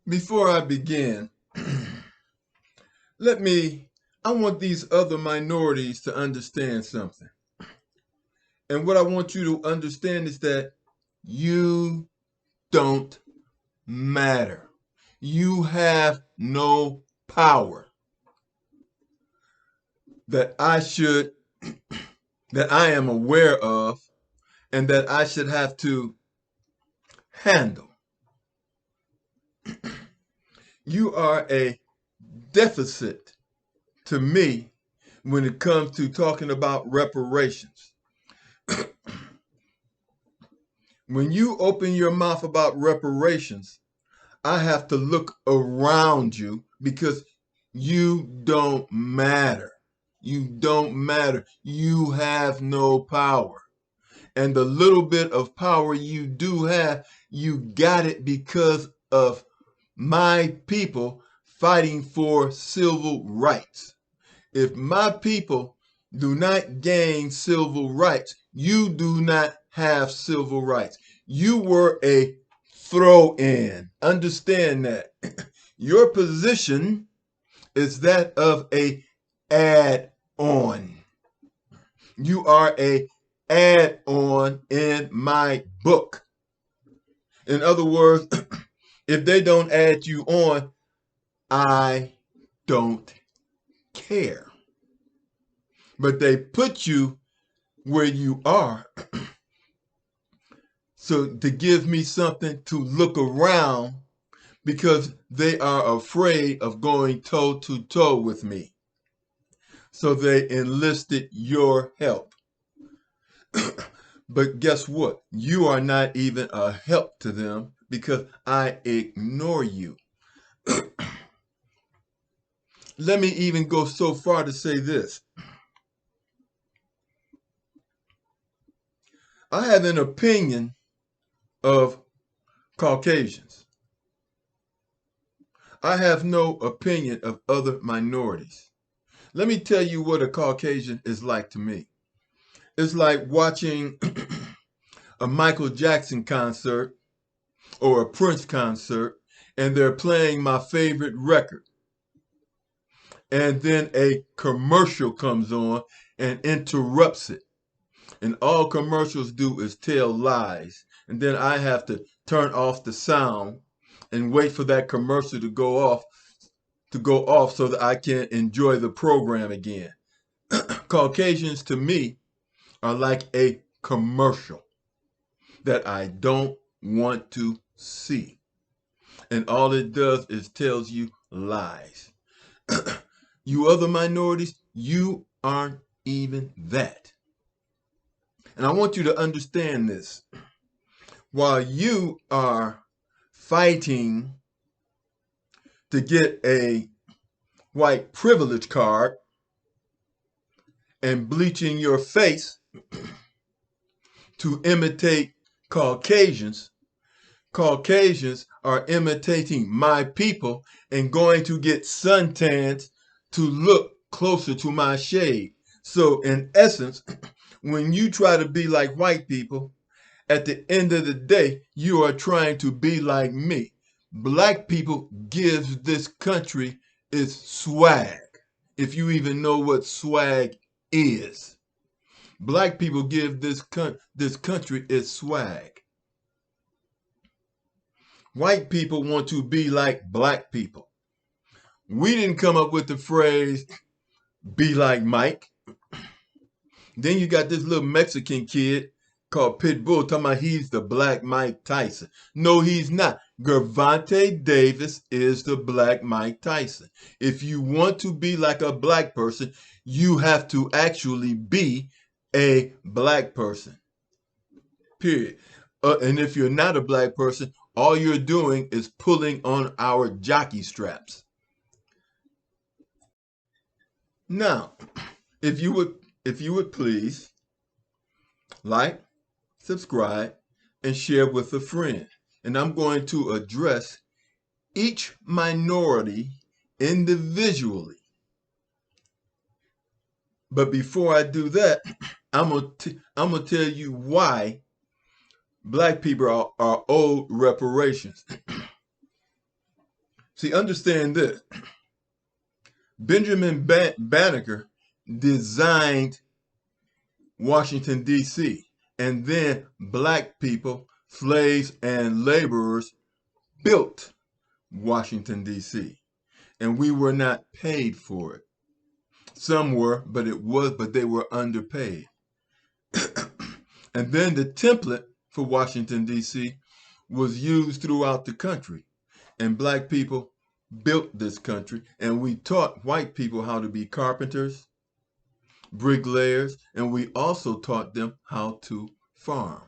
Before I begin, I want these other minorities to understand something. And what I want you to understand is that you don't matter. You have no power that that I am aware of, and that I should have to handle. You are a deficit to me when it comes to talking about reparations. When you open your mouth about reparations, I have to look around you because you don't matter. You don't matter. You have no power. And the little bit of power you do have, you got it because of my people fighting for civil rights. If my people do not gain civil rights, you do not have civil rights. You were a throw-in. Understand that. Your position is that of a add-on. You are a add-on in my book. In other words, if they don't add you on, I don't care. But they put you where you are so to give me something to look around because they are afraid of going toe to toe with me. So they enlisted your help. But guess what? You are not even a help to them because I ignore you. Let me even go so far to say this. I have an opinion of Caucasians. I have no opinion of other minorities. Let me tell you what a Caucasian is like to me. It's like watching a Michael Jackson concert or a Prince concert, and they're playing my favorite record. And then a commercial comes on and interrupts it. And all commercials do is tell lies. And then I have to turn off the sound and wait for that commercial to go off so that I can enjoy the program again. Caucasians to me are like a commercial that I don't want to see. And all it does is tells you lies. You other minorities, you aren't even that. And I want you to understand this. While you are fighting to get a white privilege card and bleaching your face to imitate Caucasians, Caucasians are imitating my people and going to get suntans to look closer to my shade. So in essence, when you try to be like white people, at the end of the day, you are trying to be like me. Black people gives this country its swag, if you even know what swag is. Black people give this country its swag. White people want to be like black people. We didn't come up with the phrase, be like Mike. Then you got this little Mexican kid called Pitbull talking about he's the black Mike Tyson. No, he's not. Gervonta Davis is the black Mike Tyson. If you want to be like a black person, you have to actually be a black person. Period. And if you're not a black person, all you're doing is pulling on our jockey straps. Now, if you would please like, subscribe, and share with a friend. And I'm going to address each minority individually. But before I do that, I'm gonna tell you why black people are owed reparations. See, understand this. Benjamin Banneker designed Washington, D.C., and then black people, slaves, and laborers built Washington, D.C., and we were not paid for it. Some were, but they were underpaid. And then the template for Washington, D.C. was used throughout the country. And black people built this country. And we taught white people how to be carpenters, bricklayers, and we also taught them how to farm.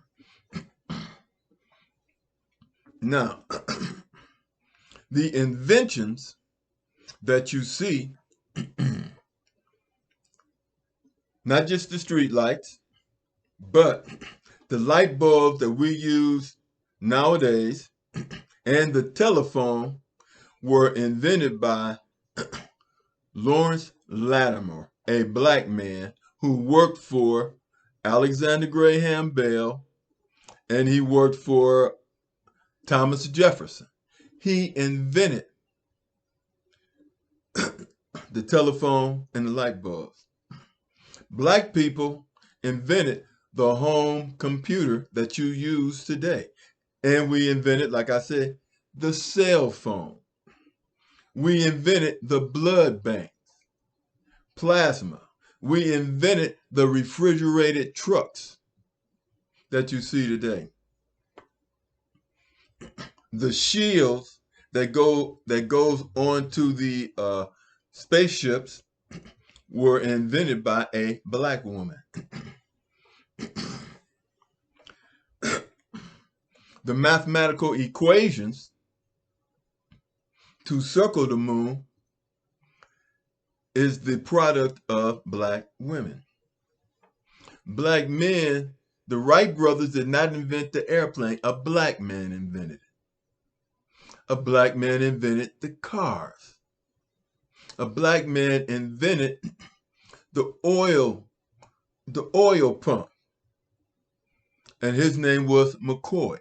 Now, the inventions that you see, not just the street lights, but the light bulbs that we use nowadays and the telephone were invented by Lawrence Latimer, a black man who worked for Alexander Graham Bell, and he worked for Thomas Jefferson. He invented the telephone and the light bulbs. Black people invented the home computer that you use today. And we invented, like I said, the cell phone. We invented the blood bank, plasma. We invented the refrigerated trucks that you see today. The shields that goes onto the spaceships were invented by a black woman. The mathematical equations to circle the moon is the product of black women. Black men, the Wright brothers did not invent the airplane. A black man invented it. A black man invented the cars. A black man invented the oil pump. And his name was McCoy.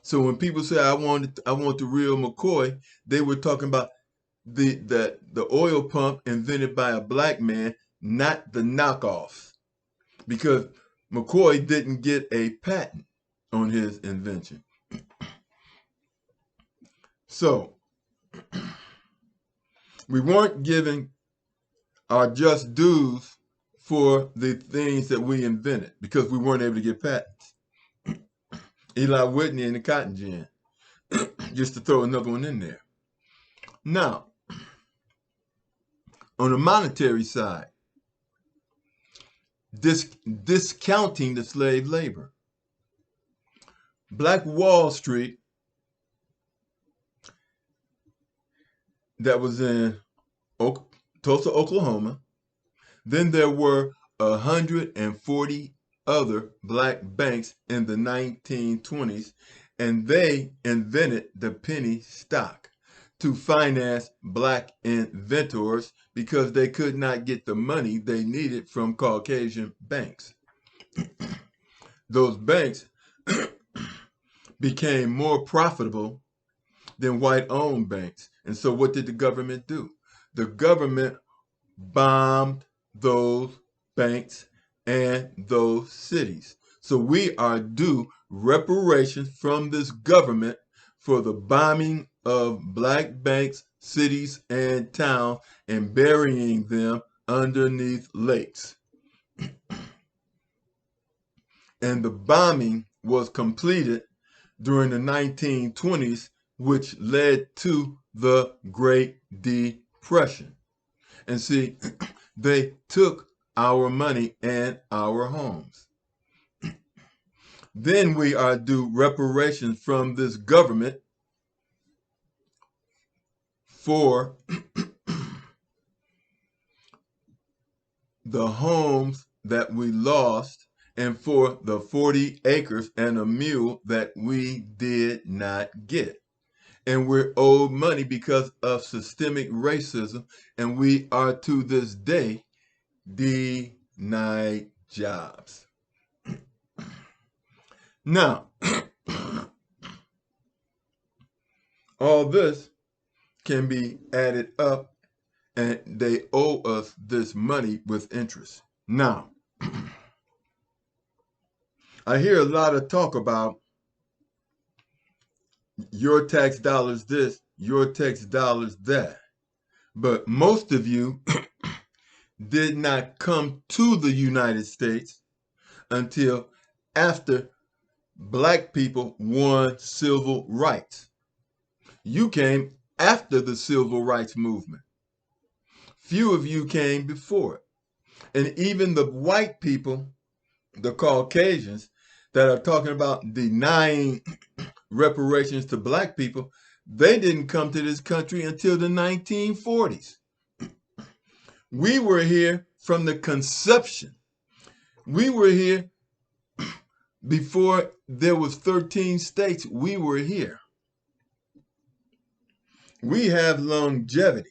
So when people say I want the real McCoy, they were talking about the oil pump invented by a black man, not the knockoffs. Because McCoy didn't get a patent on his invention. So we weren't giving our just dues for the things that we invented because we weren't able to get patents. Eli Whitney and the cotton gin, just to throw another one in there. Now, on the monetary side, discounting the slave labor. Black Wall Street, that was in Tulsa, Oklahoma. Then there were 140 other black banks in the 1920s, and they invented the penny stock to finance black inventors because they could not get the money they needed from Caucasian banks. Those banks became more profitable than white-owned banks. And so what did the government do? The government bombed those banks and those cities. So we are due reparations from this government for the bombing of black banks, cities, and towns and burying them underneath lakes. And the bombing was completed during the 1920s, which led to the Great Depression. And see, they took our money and our homes. Then we are due reparations from this government for the homes that we lost and for the 40 acres and a mule that we did not get. And we're owed money because of systemic racism, and we are to this day denied jobs. Now, all this can be added up, and they owe us this money with interest. Now, I hear a lot of talk about your tax dollars this, your tax dollars that. But most of you did not come to the United States until after black people won civil rights. You came after the civil rights movement. Few of you came before it. And even the white people, the Caucasians, that are talking about denying reparations to black people, they didn't come to this country until the 1940s. We were here from the conception. We were here before there was 13 states. We were here. We have longevity.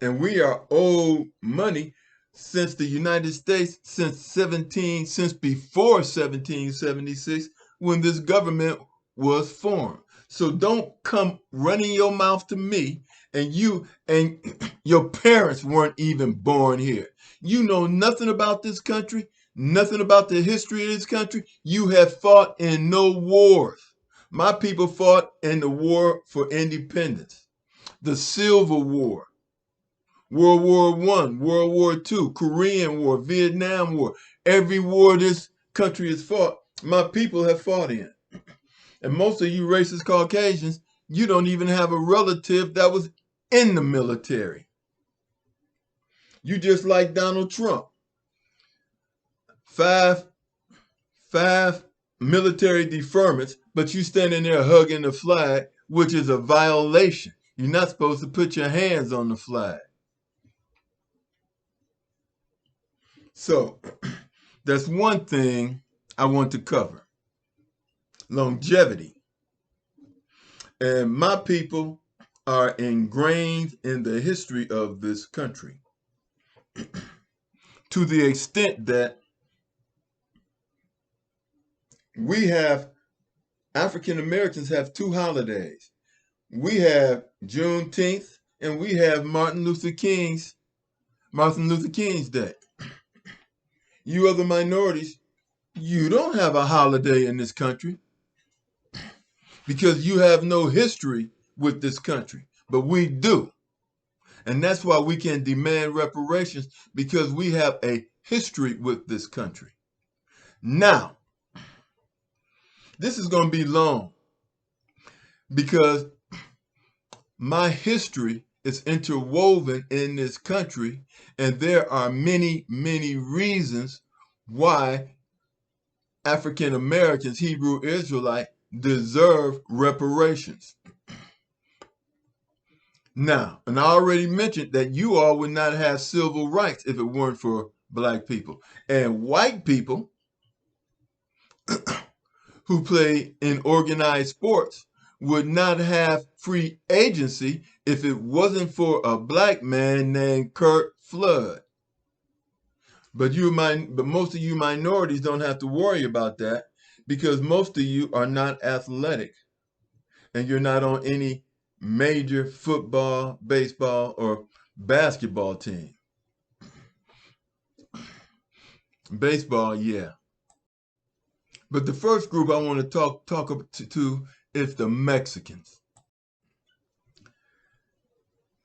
And we are owed money since the United States, since before 1776, when this government was formed. So don't come running your mouth to me, and you and your parents weren't even born here. You know nothing about this country, nothing about the history of this country. You have fought in no wars. My people fought in the war for independence, the Civil War, World War I, World War II, Korean War, Vietnam War. Every war this country has fought, my people have fought in. And most of you racist Caucasians, you don't even have a relative that was in the military. You just like Donald Trump. Five military deferments, but you standing there hugging the flag, which is a violation. You're not supposed to put your hands on the flag. So that's one thing I want to cover. Longevity. And my people are ingrained in the history of this country to the extent that we have, African Americans have two holidays. We have Juneteenth and we have Martin Luther King's Day. You other minorities, you don't have a holiday in this country because you have no history with this country, but we do. And that's why we can demand reparations, because we have a history with this country. Now, this is going to be long because my history is interwoven in this country, and there are many, many reasons why African Americans, Hebrew Israelite, deserve reparations. Now, and I already mentioned that you all would not have civil rights if it weren't for black people. And white people who play in organized sports would not have free agency if it wasn't for a black man named Curt Flood. But most of you minorities don't have to worry about that, because most of you are not athletic and you're not on any major football, baseball, or basketball team. Baseball, yeah. But the first group I want to talk to is the Mexicans.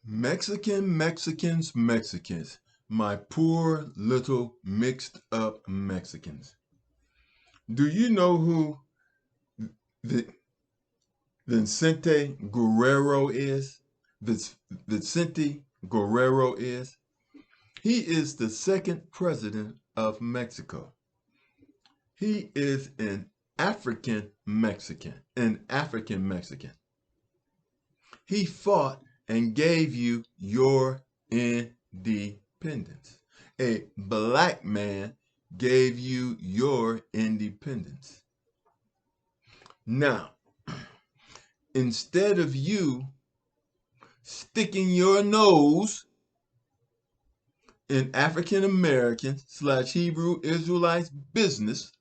Mexicans. My poor little mixed up Mexicans. Do you know who Vicente Guerrero is? Vicente Guerrero is? He is the second president of Mexico. He is an African Mexican. He fought and gave you your independence. A black man gave you your independence. Now, instead of you sticking your nose in African Americans / Hebrew Israelites business,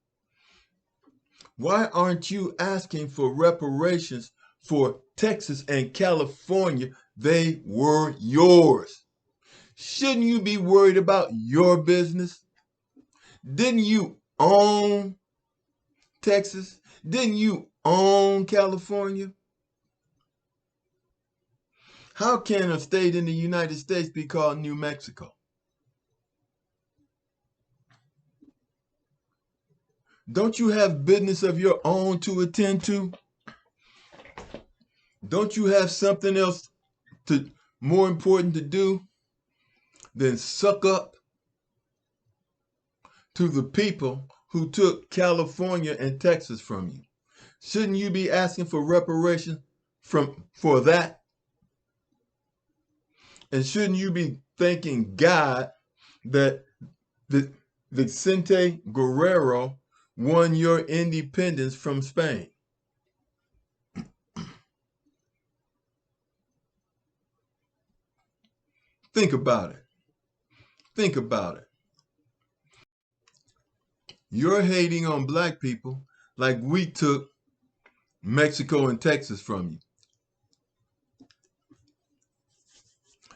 why aren't you asking for reparations for Texas and California, they were yours. Shouldn't you be worried about your business? Didn't you own Texas? Didn't you own California? How can a state in the United States be called New Mexico? Don't you have business of your own to attend to? Don't you have something else more important to do than suck up to the people who took California and Texas from you? Shouldn't you be asking for reparations for that? And shouldn't you be thanking God that Vicente Guerrero won your independence from Spain? Think about it. Think about it. You're hating on black people like we took Mexico and Texas from you.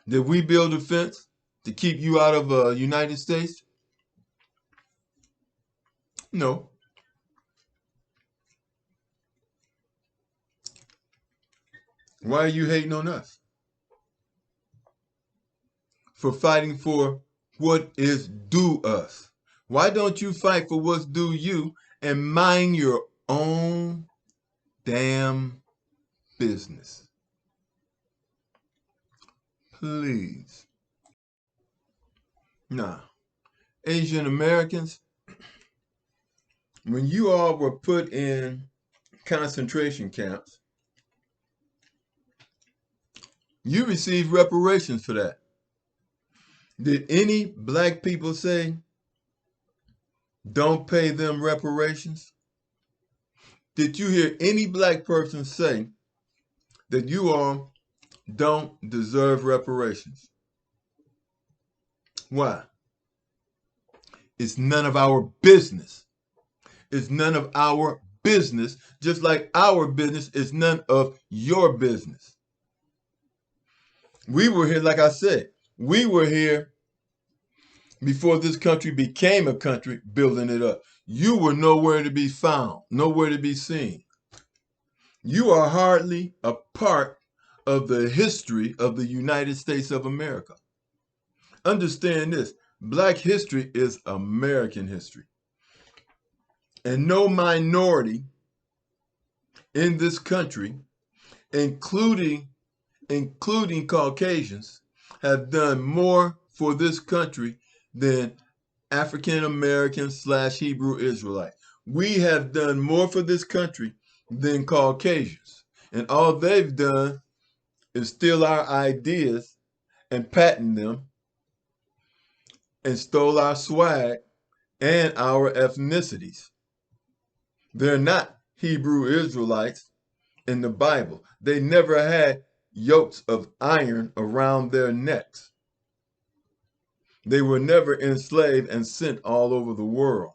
Did we build a fence to keep you out of the United States? No. Why are you hating on us? For fighting for what is due us. Why don't you fight for what's due you and mind your own damn business? Please. Now, Asian Americans, when you all were put in concentration camps, you received reparations for that. Did any black people say, don't pay them reparations? Did you hear any black person say that you all don't deserve reparations? Why? It's none of our business. It's none of our business, just like our business is none of your business. We were here, like I said, we were here before this country became a country, building it up. You were nowhere to be found, nowhere to be seen. You are hardly a part of the history of the United States of America. Understand this, black history is American history. And no minority in this country, including Caucasians, have done more for this country than African Americans / Hebrew Israelite. We have done more for this country than Caucasians. And all they've done is steal our ideas and patent them and stole our swag and our ethnicities. They're not Hebrew Israelites in the Bible. They never had yokes of iron around their necks. They were never enslaved and sent all over the world.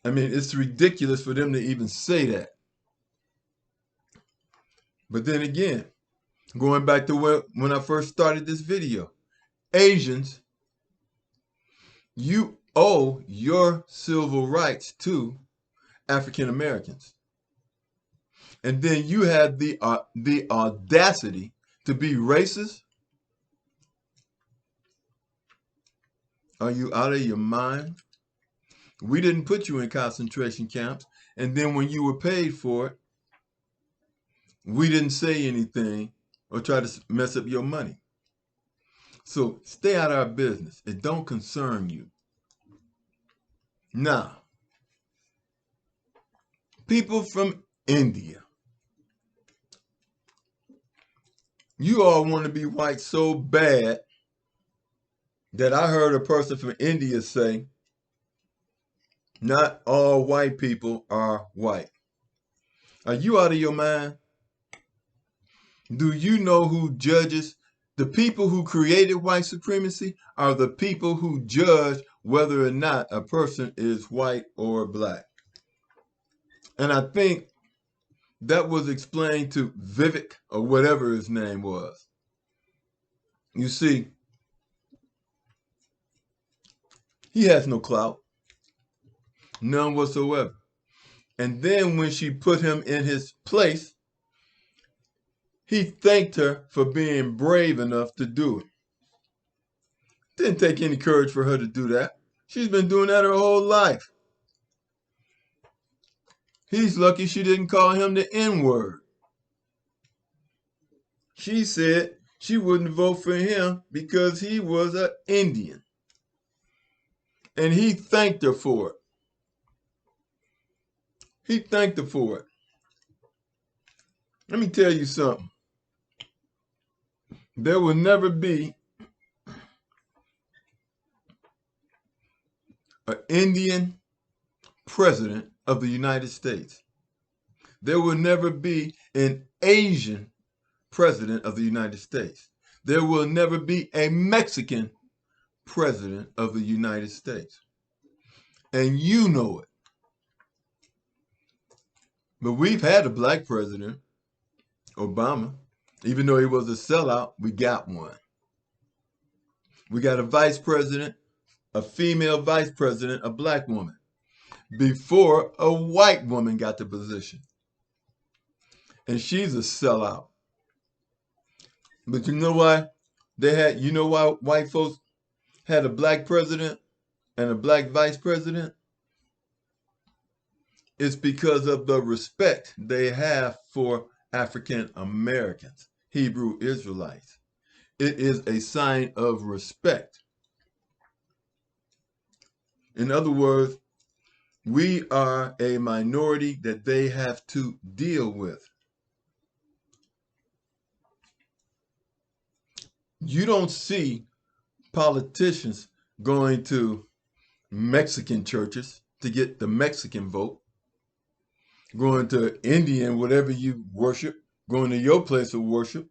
I mean, it's ridiculous for them to even say that. But then again, going back to when I first started this video, Asians, you owe your civil rights to African Americans. And then you have the audacity to be racist? Are you out of your mind? We didn't put you in concentration camps. And then when you were paid for it, we didn't say anything or try to mess up your money. So stay out of our business. It don't concern you. Now, people from India. You all want to be white so bad that I heard a person from India say, not all white people are white. Are you out of your mind? Do you know who judges? The people who created white supremacy are the people who judge whether or not a person is white or black. And I think that was explained to Vivek or whatever his name was. You see, he has no clout, none whatsoever. And then when she put him in his place, he thanked her for being brave enough to do it. Didn't take any courage for her to do that. She's been doing that her whole life. He's lucky she didn't call him the N-word. She said she wouldn't vote for him because he was an Indian. And he thanked her for it. He thanked her for it. Let me tell you something. There will never be an Indian president of the United States. There will never be an Asian president of the United States. There will never be a Mexican president of the United States. And you know it. But we've had a black president, Obama. Even though he was a sellout, we got one. We got a vice president, a female vice president, a black woman, before a white woman got the position. And she's a sellout. But you know why you know why white folks had a black president and a black vice president? It's because of the respect they have for African Americans, Hebrew Israelites. It is a sign of respect. In other words, we are a minority that they have to deal with. You don't see politicians going to Mexican churches to get the Mexican vote, going to Indian, whatever you worship, going to your place of worship.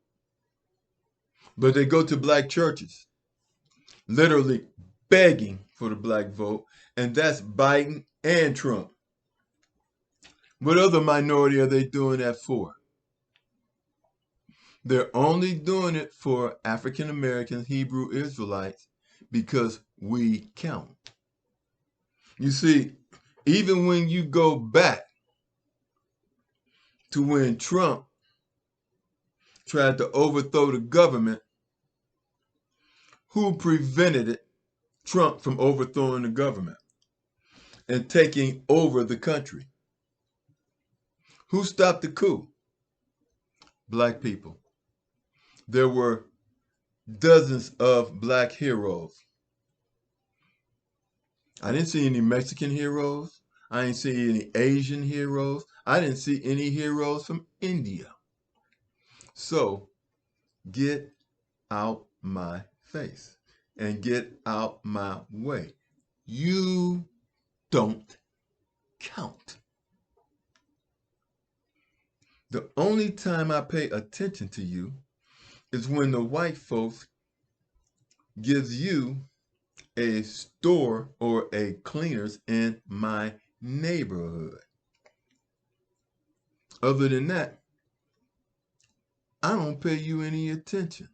But they go to black churches, literally begging for the black vote, and that's Biden and Trump. What other minority are they doing that for? They're only doing it for African Americans, Hebrew Israelites, because we count. You see, even when you go back to when Trump tried to overthrow the government, who prevented it? Trump from overthrowing the government and taking over the country. Who stopped the coup? Black people. There were dozens of black heroes. I didn't see any Mexican heroes. I didn't see any Asian heroes. I didn't see any heroes from India. So get out my face and get out my way. You don't count. The only time I pay attention to you is when the white folks gives you a store or a cleaners in my neighborhood. Other than that, I don't pay you any attention.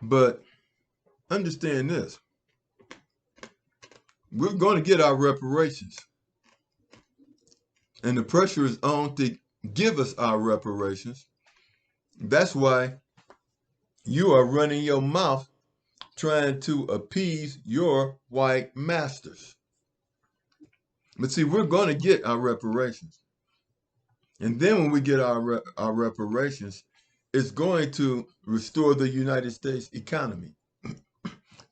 But understand this. We're going to get our reparations. And the pressure is on to give us our reparations. That's why you are running your mouth trying to appease your white masters. But see, we're going to get our reparations. And then when we get our reparations, it's going to restore the United States economy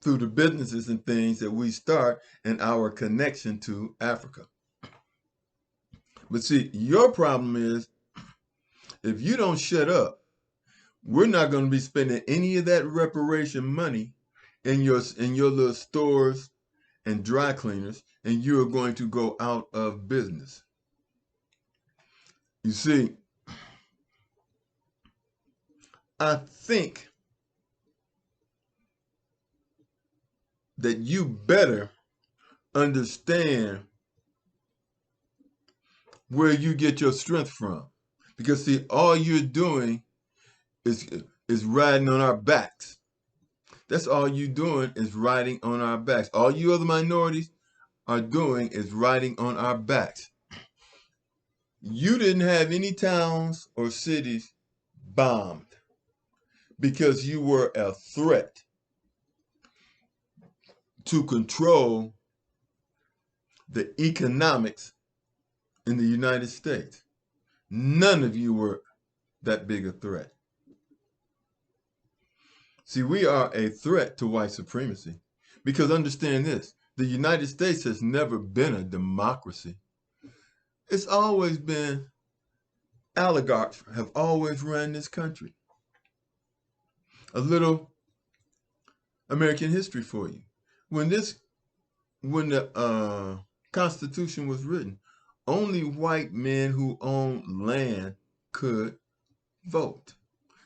through the businesses and things that we start and our connection to Africa. But see, your problem is if you don't shut up, we're not going to be spending any of that reparation money in your little stores and dry cleaners, and you are going to go out of business. You see, I think that you better understand where you get your strength from. Because see, all you're doing is riding on our backs. That's all you're doing is riding on our backs. All you other minorities are doing is riding on our backs. You didn't have any towns or cities bombed because you were a threat to control the economics in the United States. None of you were that big a threat. See, we are a threat to white supremacy because understand this, the United States has never been a democracy. It's always been oligarchs have always ran this country. A little American history for you. When the Constitution was written, only white men who owned land could vote.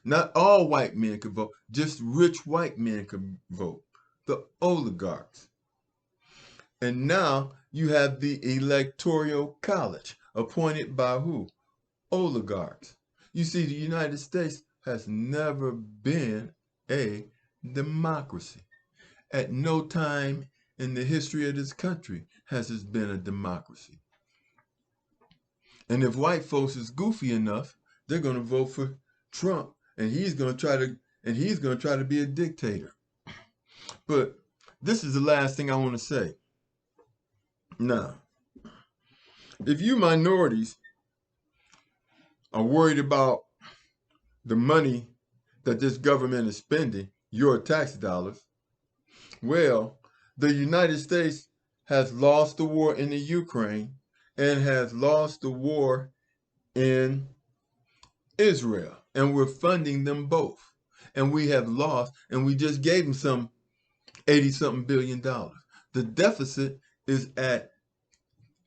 Not all white men could vote, just rich white men could vote, the oligarchs. And now you have the Electoral College, appointed by who? Oligarchs. You see, the United States has never been a democracy. At no time in the history of this country has it been a democracy. And if white folks is goofy enough, they're going to vote for Trump, and he's going to try to be a dictator. But this is the last thing I want to say. Now, if you minorities are worried about the money that this government is spending, your tax dollars, well, the United States has lost the war in the Ukraine and has lost the war in Israel. And we're funding them both. And we have lost, and we just gave them some 80-something billion dollars. The deficit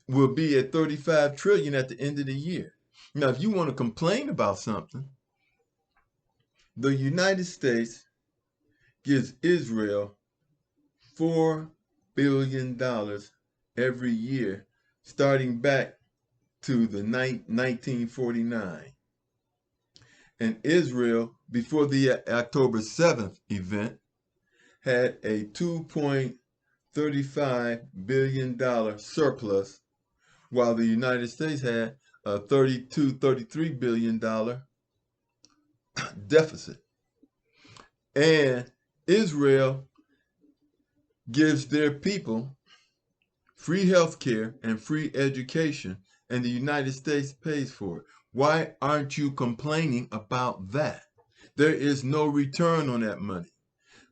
will be at 35 trillion at the end of the year. Now, if you want to complain about something, the United States gives Israel $4 billion every year, starting back to the 1949. And Israel, before the October 7th event, had a $2.35 billion surplus, while the United States had a $33 billion deficit. And Israel gives their people free health care and free education, and the United States pays for it. Why aren't you complaining about that? There is no return on that money.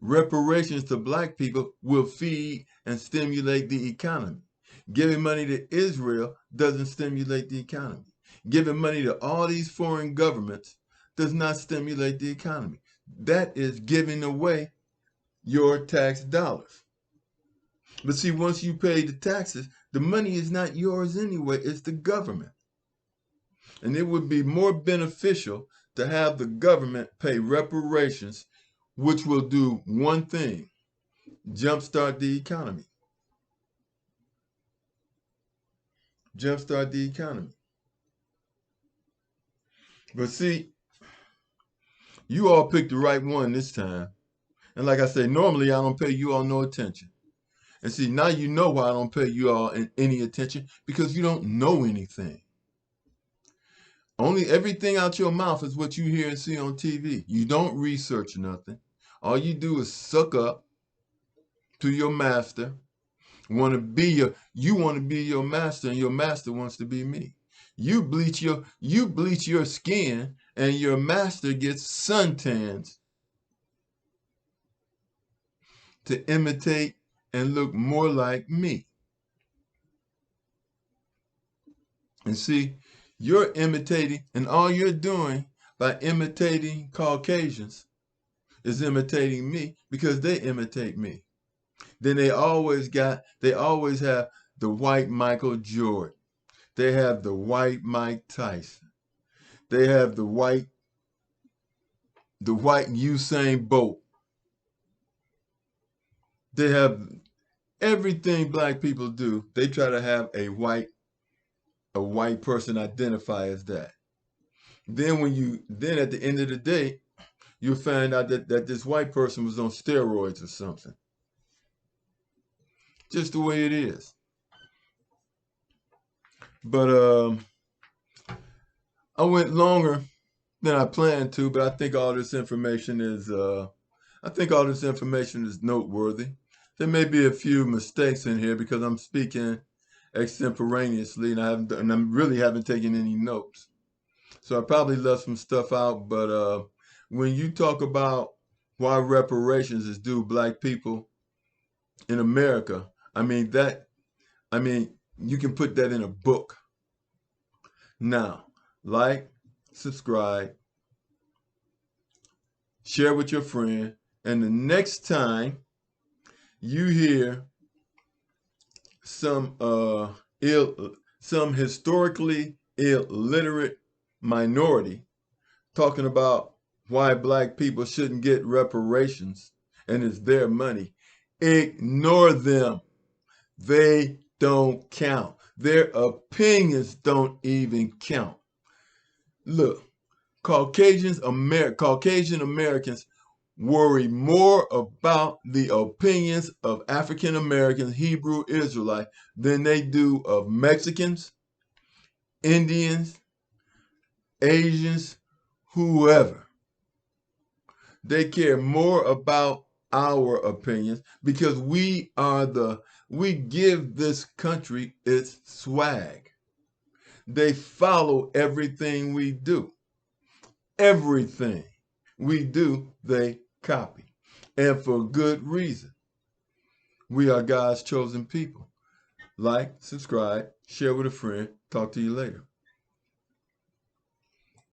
Reparations to black people will feed and stimulate the economy. Giving money to Israel doesn't stimulate the economy. Giving money to all these foreign governments does not stimulate the economy. That is giving away your tax dollars. But see, once you pay the taxes, the money is not yours anyway, it's the government. And it would be more beneficial to have the government pay reparations, which will do one thing: jumpstart the economy. Jumpstart the economy. But see, you all picked the right one this time. And like I say, normally I don't pay you all no attention. And see, now you know why I don't pay you all any attention, because you don't know anything. Only everything out your mouth is what you hear and see on TV. You don't research nothing. All you do is suck up to your master. You want to be your master, and your master wants to be me. You bleach your skin, and your master gets suntans to imitate and look more like me. And see, you're imitating, and all you're doing by imitating Caucasians is imitating me, because they imitate me. Then they always have the white Michael Jordan. They have the white Mike Tyson. They have the white Usain Bolt. They have everything black people do. They try to have a white a white person identify as that. Then at the end of the day, you find out that this white person was on steroids or something. Just the way it is. But I went longer than I planned to, but I think all this information is noteworthy. There may be a few mistakes in here because I'm speaking extemporaneously and I really haven't taken any notes. So I probably left some stuff out, but when you talk about why reparations is due black people in America, I mean, you can put that in a book. Now, like, subscribe, share with your friend, and the next time you hear some some historically illiterate minority talking about why black people shouldn't get reparations and it's their money, ignore them. They don't count. Their opinions don't even count. Look, Caucasian Americans worry more about the opinions of African Americans, Hebrew Israelites, than they do of Mexicans, Indians, Asians, whoever. They care more about our opinions because we give this country its swag. They follow everything we do. Everything we do, they copy. And for good reason. We are God's chosen people. Like, subscribe, share with a friend. Talk to you later.